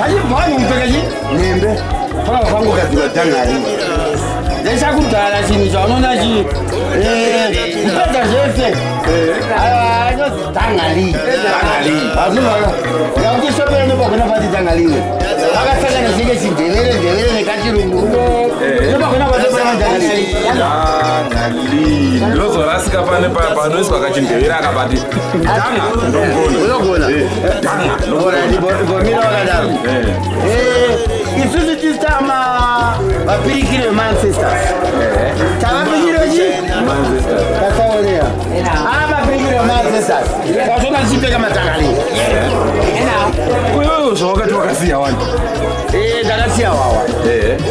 Haji bwani mpekaji nembe fana kwangu kaziwa tangari Desha kutala chini chaunona chi mpeta jefe ayo tangari azuma yakuti shopera ndo bakona pati tangari akasanga chike chindevere nekachirungu ndo bakona pati tangari Lozo rasika pane panoiswa kachindevera akabati tanga ndongona ndibomira wakadaro isusu tisama vapirikire Manchester tavapirikire chi kasaonera vapirikire Manchester kasona chipeka matangari uyo zvawakati wakasiya wani ndakasiya wawa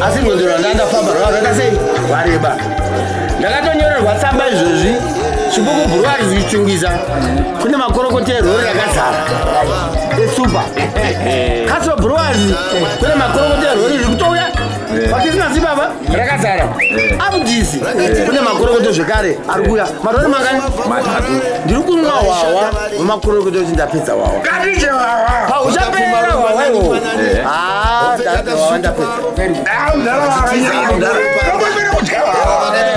asi ngondora ndandafamba rwaka sei wareba ndakatonyorerwa tsamba izvozvi chibuku Brewers zichungisa kune makorokota erori rakazara esuper Castle Brewers kune makorokota erori rikutouya pakisina zibaba rakazara abudisi kune makorokota zvekare ari kuya marori makani ndiri kunwa wawa wemakorokota kuti ndapedza wawa katiche wawa uchapera wawa iwo wawa ndapedza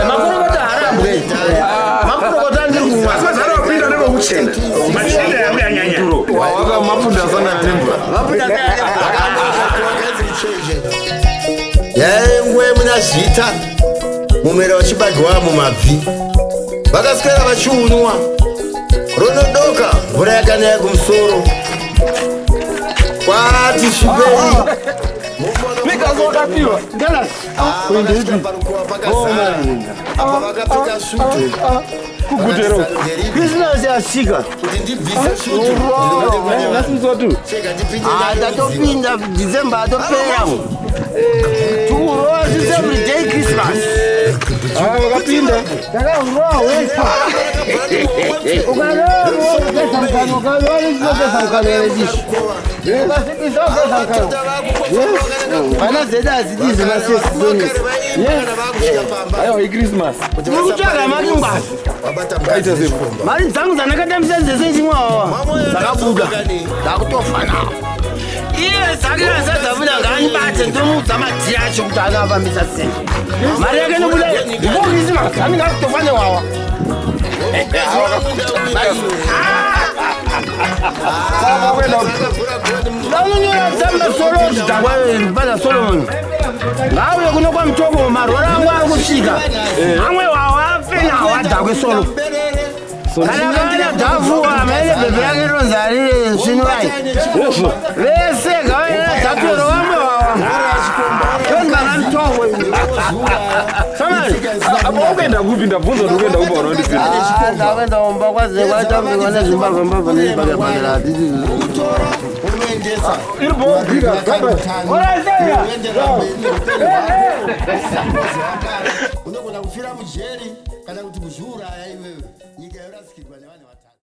makorokota harambwe makorokota ndiri kumwa pinda nebo kuchena machenda yangu yanyanya waka mapunda sana temba yengwe munazvita mumera wachibagwa mumabvi vakaswera vachiunwa ronodoka mvura yakanaya kumusoro kwati svibei Pikazodapiwa. Ngala. Kuindipi. vakapfeka svutu Kugutero. Business yasika. Nasizotu. Ndatopinda December atopera. Turoa every day Christmas. Wakapinda. Ndakaroa wesa. Ukaroa pesa mkano pesa mkano Bana zeda azidizi masesi zoni. ayo Christmas Uchaga mari ngwasi. kaita Mari dzangu dzanakatambisa zese chimwawa. Dzakabuda. Ndakutofana. Iye sakira sadzabuda ngani bate ndomudza madzi acho kuti akafambisa sei. Mari yake nobuda. Ngokisi makani ngakutofane wawa. Ndaunyora tsamba solo dzangwa bana Solomon. Ngawe kuno kwa mtoko marora angu akusvika. Amwe wawa afena wadakwe solo. Kana dhafu amene bebe yake ronzari shinwai. Vese gawe dhafu romwe wawa. Kwenza na mtoko. Samari. Ukaenda kupi ndabvunza kuti ukaenda kupa unondipinda ndakwenda umba kwaze kwatambiwa nezvimbavha nezvibagabagara iribogika unogona kufira mujeri kana kuti kuzviuraya iwewe nyika yorasikirwa nevanhu